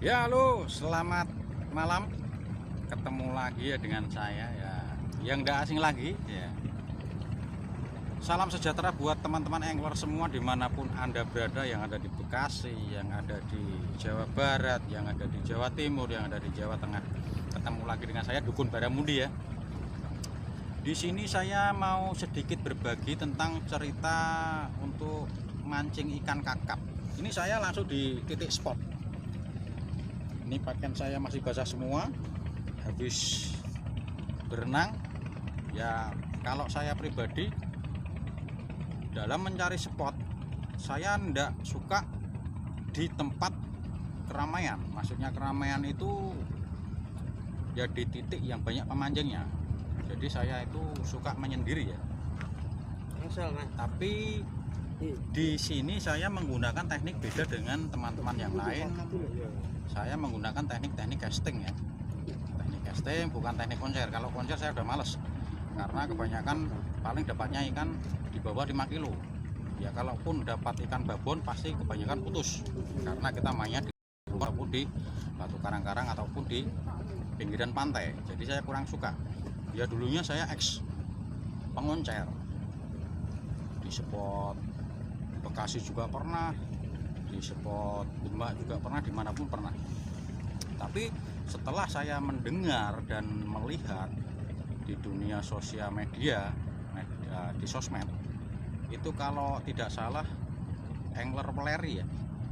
Ya, halo, selamat malam. Ketemu lagi ya dengan saya ya, yang tidak asing lagi ya. Salam sejahtera buat teman-teman angler semua dimanapun Anda berada, yang ada di Bekasi, yang ada di Jawa Barat, yang ada di Jawa Timur, yang ada di Jawa Tengah. Ketemu lagi dengan saya Dukun Baramundi ya. Di sini saya mau sedikit berbagi tentang cerita untuk mancing ikan kakap. Ini saya langsung di titik spot. Ini pakaian saya masih basah semua, habis berenang ya. Kalau saya pribadi dalam mencari spot, saya tidak suka di tempat keramaian. Maksudnya keramaian itu ya di titik yang banyak pemancingnya. Jadi saya itu suka menyendiri ya. Tapi di sini saya menggunakan teknik beda dengan teman-teman yang lain. Saya menggunakan teknik casting ya. Teknik casting bukan teknik konser. Kalau konser saya udah males, karena kebanyakan paling dapatnya ikan di bawah 5 kilo. Ya kalaupun dapat ikan babon pasti kebanyakan putus, karena kita mainnya di luar ataupun di batu karang-karang ataupun di pinggiran pantai. Jadi saya kurang suka. Ya dulunya saya ex pengoncer di spot Bekasi juga pernah, di spot Demak juga pernah, dimanapun pernah. Tapi setelah saya mendengar dan melihat di dunia sosial media, di sosmed itu, kalau tidak salah angler weleri ya,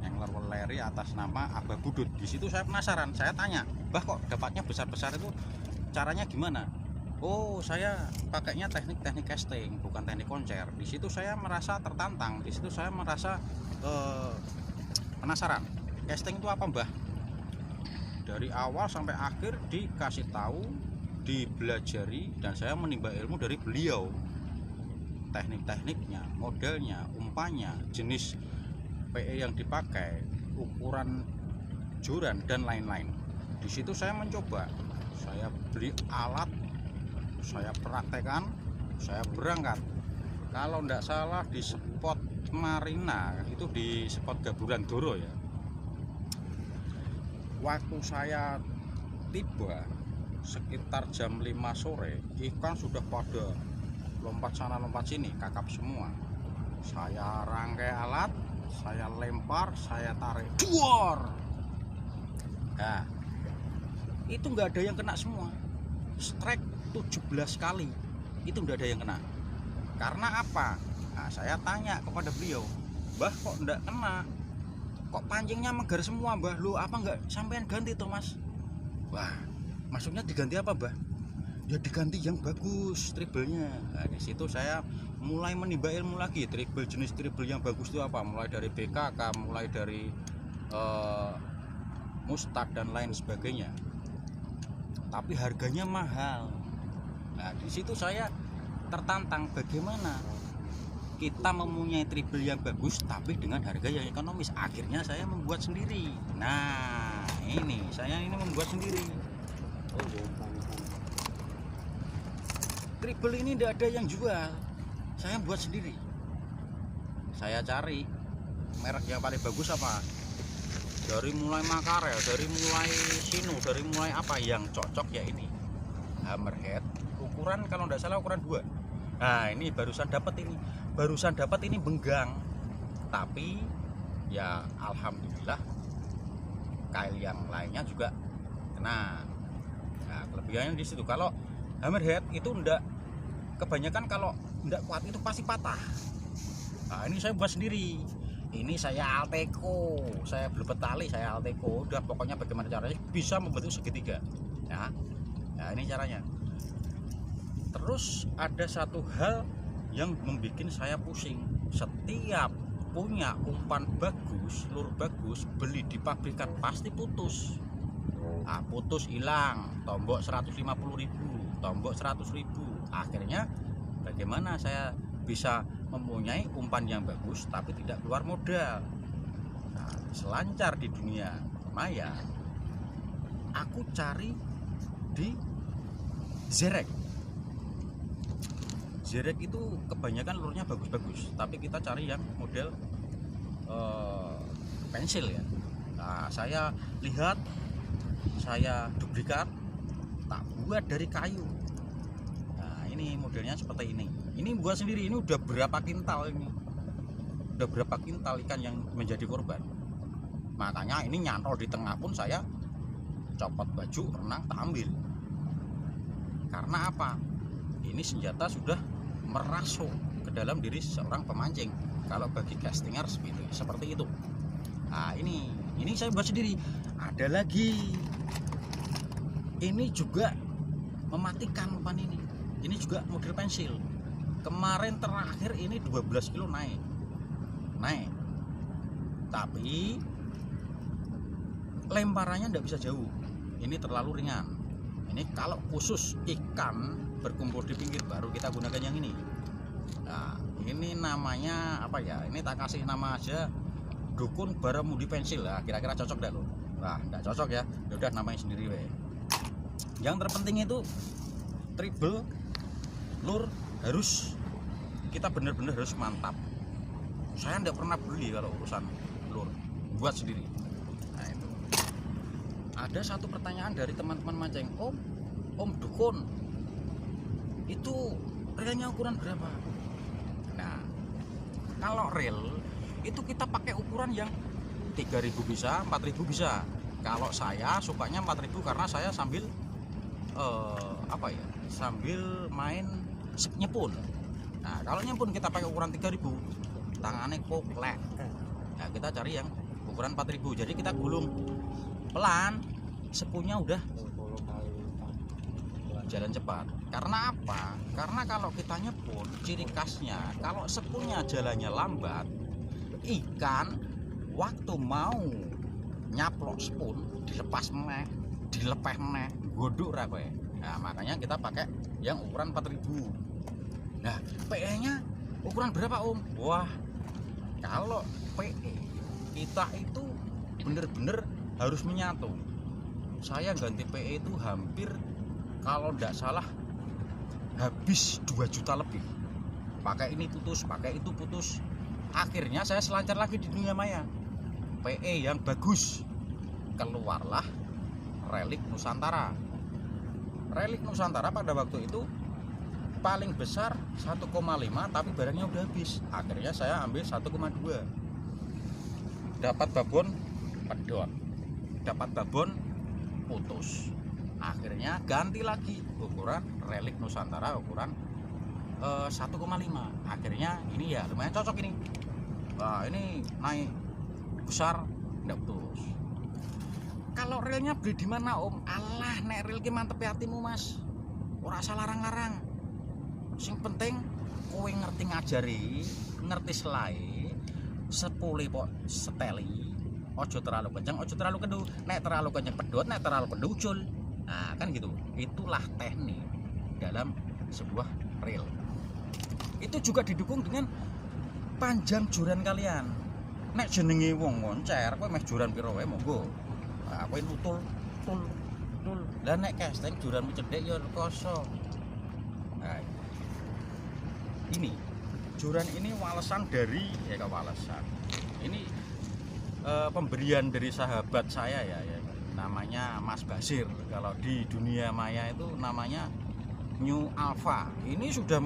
angler weleri atas nama Abah Budut. Di situ saya penasaran, saya tanya, "Bah, kok dapatnya besar-besar itu caranya gimana?" Oh, saya pakainya teknik casting, bukan teknik koncer. Di situ saya merasa tertantang, di situ saya merasa penasaran. Casting itu apa, Mbah? Dari awal sampai akhir dikasih tahu, dibelajari, dan saya menimba ilmu dari beliau. Teknik-tekniknya, modelnya, umpannya, jenis PE yang dipakai, ukuran joran, dan lain-lain. Di situ saya mencoba, saya beli alat, saya praktekkan, saya berangkat. Kalau tidak salah di spot Marina, itu di spot Gaburan Doro ya. Waktu saya tiba sekitar jam 5 sore, ikan sudah pada lompat sana lompat sini, kakap semua. Saya rangkai alat, saya lempar, saya tarik, duor. Nah, itu nggak ada yang kena semua. Strike 17 kali itu nggak ada yang kena. Karena apa? Nah, saya tanya kepada beliau, "Mbah, kok nggak kena? Kok pancingnya megar semua, Mbah? Lu apa nggak sampean ganti tuh, Mas?" Wah, maksudnya diganti apa, Mbah? Ya diganti yang bagus tribalnya. Nah, di situ saya mulai menimba ilmu lagi, tribal, jenis tribal yang bagus itu apa, mulai dari BKK, mulai dari Mustad dan lain sebagainya. Tapi harganya mahal. Nah, di situ saya tertantang, bagaimana kita mempunyai tribal yang bagus tapi dengan harga yang ekonomis. Akhirnya saya membuat sendiri. Nah, saya membuat sendiri. Tribal ini tidak ada yang jual, saya buat sendiri. Saya cari merek yang paling bagus apa, dari mulai Makarel, dari mulai Sino, dari mulai apa yang cocok ya ini. Hammerhead ukuran kalau tidak salah ukuran 2. Nah, ini barusan dapat ini benggang, tapi ya alhamdulillah kail yang lainnya juga kena. Nah, kelebihannya di situ. Kalau hammerhead itu enggak, kebanyakan kalau enggak kuat itu pasti patah. Nah, ini saya buat sendiri. Ini saya Alteco, saya belebet tali, saya Alteco. Udah, pokoknya bagaimana caranya bisa membentuk segitiga ya. Nah, ini caranya. Terus ada satu hal yang membuat saya pusing. Setiap punya umpan bagus, lur bagus, beli di pabrikan pasti putus. Nah, putus, hilang, tombok 150.000, tombok 100.000. Akhirnya bagaimana saya bisa mempunyai umpan yang bagus tapi tidak keluar modal. Nah, selancar di dunia maya, aku cari di Zerek. Zerek itu kebanyakan lurnya bagus-bagus, tapi kita cari yang model pensil ya. Nah, saya lihat, saya duplikat, tak buat dari kayu. Nah, ini modelnya seperti ini. Ini buat sendiri, ini udah berapa kintal ini? Udah berapa kintal ikan yang menjadi korban. Makanya ini nyantol di tengah pun saya copot baju renang tak ambil. Karena apa? Ini senjata sudah merasuk ke dalam diri seorang pemancing. Kalau bagi castinger seperti itu. Nah, ini saya buat sendiri. Ada lagi. Ini juga mematikan umpan ini. Ini juga model pensil. Kemarin terakhir ini 12 kilo naik. Tapi lemparannya tidak bisa jauh. Ini terlalu ringan. Ini kalau khusus ikan berkumpul di pinggir baru kita gunakan yang ini. Nah, ini namanya apa ya? Ini tak kasih nama aja dukun baramudi pensil. Nah, kira-kira cocok dah loh. Nah, enggak cocok ya. Ya udah namanya sendiri we. Yang terpenting itu treble lure harus kita benar-benar harus mantap. Saya enggak pernah beli kalau urusan lure, buat sendiri. Nah, itu. Ada satu pertanyaan dari teman-teman mancing, Om dukun, itu reelnya ukuran berapa? Nah, kalau reel itu kita pakai ukuran yang 3000 bisa, 4000 bisa. Kalau saya sukanya 4000 karena saya sambil sambil main nyepun. Nah, kalau nyepun kita pakai ukuran 3000, tangannya koklek. Nah, kita cari yang ukuran 4000. Jadi kita gulung pelan, sepunya udah jalan cepat. Karena apa? Karena kalau kita nyepun, ciri khasnya kalau sepunya jalannya lambat, ikan waktu mau nyaplok sepun dilepas dilepeh godok ra kowe. Nah, makanya kita pakai yang ukuran 4000. Nah, PE nya ukuran berapa Om? Wah, kalau PE kita itu bener-bener harus menyatu. Saya ganti PE itu hampir kalau tidak salah habis 2 juta lebih. Pakai ini putus, pakai itu putus. Akhirnya saya selancar lagi di dunia maya. PE yang bagus. Keluarlah Relic Nusantara. Relic Nusantara pada waktu itu paling besar 1,5, tapi barangnya udah habis. Akhirnya saya ambil 1,2. Dapat babon pedot, dapat babon putus. Akhirnya ganti lagi ukuran Relic Nusantara ukuran 1,5. Akhirnya ini ya lumayan cocok ini. Wah, ini naik besar enggak putus. Kalau reelnya beli di mana Om? Alah, nek reel ki mantep hatimu Mas. Ora salah larang-larang. Sing penting kowe ngerti ngajari, ngerti selai, sepule kok seteli. Ojo terlalu kenceng, ojo terlalu kendu. Nek terlalu kenceng pedot, nek terlalu kendu ucul. Nah, kan gitu. Itulah teknik dalam sebuah reel. Itu juga didukung dengan panjang joran kalian. Nek jenenge wong ngoncer, kowe meh joran piro wae monggo. Nah, kowe nutul. Lah nek casting joranmu cedhek ya rekoso. Nah, ini joran ini walesan dari walesan. Ini pemberian dari sahabat saya ya, namanya Mas Basir. Kalau di dunia maya itu namanya New Alpha. Ini sudah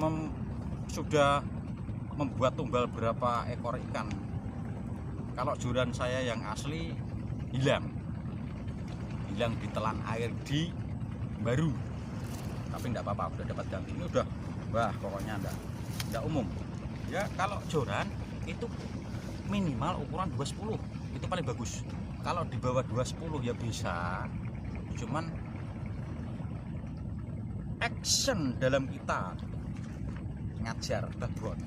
membuat tumbal berapa ekor ikan. Kalau joran saya yang asli hilang ditelan air di baru, tapi enggak apa-apa, udah dapat ganti. Ini udah, wah pokoknya enggak umum ya. Kalau joran itu minimal ukuran 210 itu paling bagus. Kalau di bawah 210 ya bisa, cuman action dalam kita ngajar babon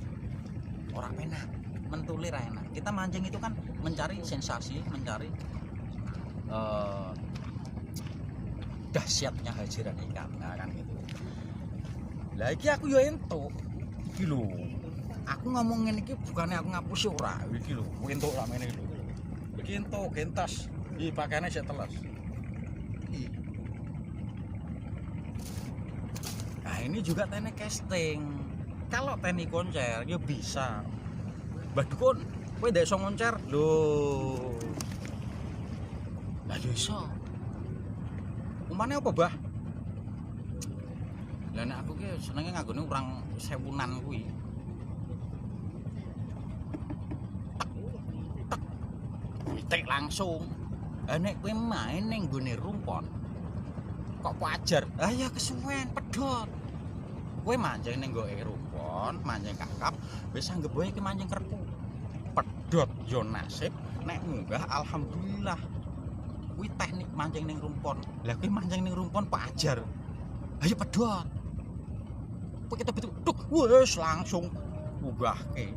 orang enak, mentulir enak. Kita mancing itu kan mencari sensasi, mencari dahsyatnya hajaran ikan. Nah, kan gitu. Lagi aku yo entuk iki lho. Aku ngomongin iki bukannya aku ngapusi ora iki lho. Entuk ramene iki lho. Iki entuk gentas. Iki pakaiane sik teles. Nah, ini juga teknik casting. Kalau teknik koncer ya bisa. Mbah Dukun, kowe ndak iso ngoncer lho. ya iso. Umane apa, Bah? Lah nek aku ki senenge nganggone urang sewunan kuwi. Witik langsung. Lah nek kowe main ning nggone rumpon kok wajar. Ah ya kesuwen pedhot. Kowe mancing ning nggoke rumpon, mancing kakap, wis anggap wae iki mancing kerpu. Pedhot yo nasib, nek munggah alhamdulillah. Kuwi teknik mancing ning rumpon. Lah kuwi mancing ning rumpon wajar. Ayo pedhot. Kowe kita betul tuk wis langsung munggahke.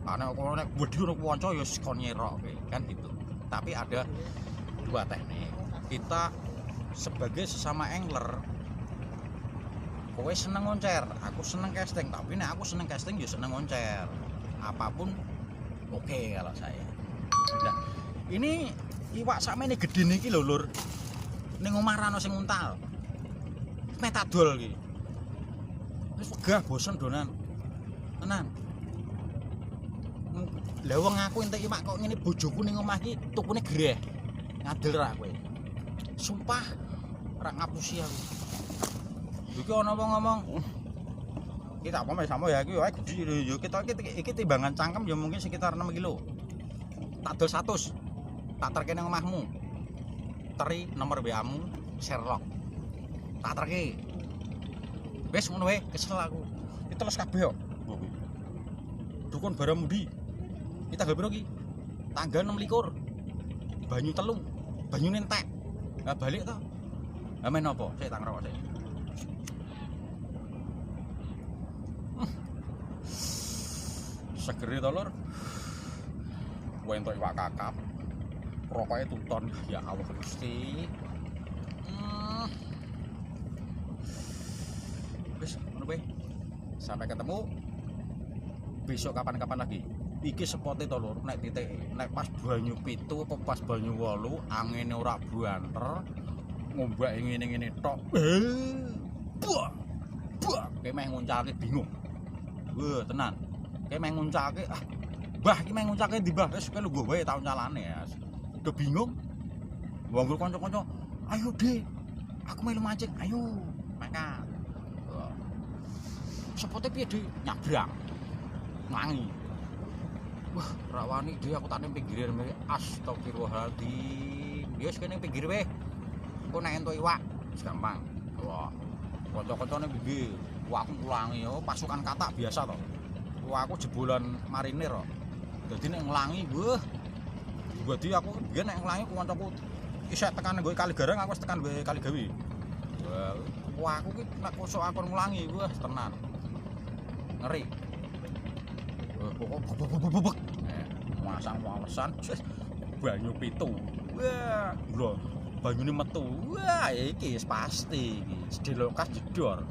Ana kok nek wedi ono kanca ya kon nyerokke kan gitu. Tapi ada dua teknik. Kita sebagai sesama angler, kowe seneng ngoncer, aku seneng casting, tapi nek aku seneng casting ya seneng ngoncer. Apapun oke kalau saya. Nah, ini iwak sakmene gedene iki lho, Lur. Ning omah ra ono sing nguntal. Metadol iki. Wis wegah bosen donan. Tenan. Lah wong aku entek iwak kok ngene bojoku ning omah iki tukune greh. Ngadel ra kowe. Sumpah ra ngapusi aku. Iki ana wong ngomong, "Iki tak apa sama ya iki wae gede ya kita iki timbangan cangkem ya mungkin sekitar 6 kilo. Tak dol 100. Tak terke nang omahmu. Teri nomor WA-mu Sherlock. Tak terke. Wis ngono wae, kesel aku. Iki teles kabeh kok. Dukun Baramudi. Iki tanggal piro iki? Tanggal 26. Banyu telung. Banyune entek. Lah balik to. Lah men apa? Sik tak ngrokok sik. Segere to, Lur. Kowe entuk iwak kakap. Rokoke tuton. Ya Allah Gusti. Wis ngono wae. Sampai ketemu besok kapan-kapan lagi. Iki spote to, Lur, nek titik nek pas banyu 7 apa pas banyu 8 angine ora banter ngombake ngene-ngene tok. Buah. Buah, kowe meh nguncalke bingung. Wah, tenan. Kowe meh nguncalke Mbah iki meh nguncalke ndi, Mbah? Wis kowe lungguh wae tau calane ya. Udah bingung. Wong kanca-kanca, "Ayo, Dik. Aku melu mancing. Ayo." Mangkat. Spote piye, Dik? Nyabrang. Mangi. Wah, ra wani Dik, aku tak ning pinggir mriki. Astagfirullahaladzim. Ya wis kene pinggir wae. Engko nek entuk iwak, wis gampang. Wah. Kanca-kancane pinggir. Wah, aku ngulangi yo pasukan katak biasa to. Wah, aku jebolan marinir kok. Dadi nek nglangi, wah. Dadi aku biyen nek nglangi kancaku isih tekan nggo kali gareng, aku wis tekan nggo kali gawe. Wah, aku ki nek kosok aku ngulangi, wah tenan. Ngeri. Pokok masang walesan banyu 7. Wah, lho banyune metu. Wah, iki wis pasti iki. Sedelokas jedor.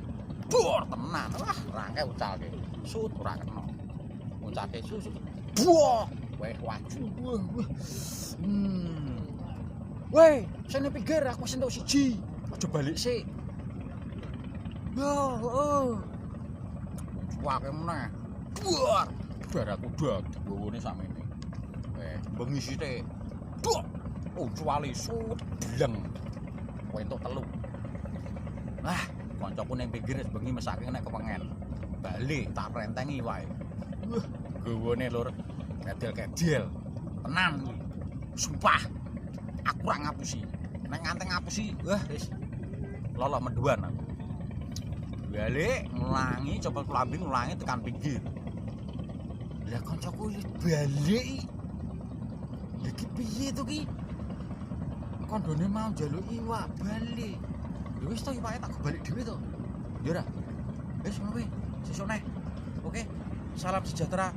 Bor tenan. Wah, rangke ucalke. Sut ora kena. Ucalke susut. Buah. Weh waju. Wah. Weh, sene pinggir aku sentuk siji. Aja balik sik. Yo, heeh. Wah, meneh. Buar. Baraku dak gowone sakmene. Bengi sithik. Duk. Oh, cuwali sut bleng. Kowe entuk telu. Wah, kancaku ning pinggir wis bengi mesake nek kepengen. Bali tak rentengi wae. Gowone Lur. Kedel-kedel. Tenan kuwi. Sumpah. Aku ora ngapusi. Nek nganteng ngapusi, wah wis lolok menduan aku. Balik ngulangi coba kelambing ngulangi tekan pinggir. Lah kancaku wis balik. Iki piye to ki? Kondone mau njaluk iwak balik. Ya wis to iwake tak balik dhewe to. Ya ora. Wis ngono wae. Sesuk neh. Oke. Salam sejahtera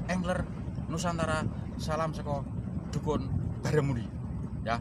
angler Nusantara. Salam saka Dukun Baramudi. Ya.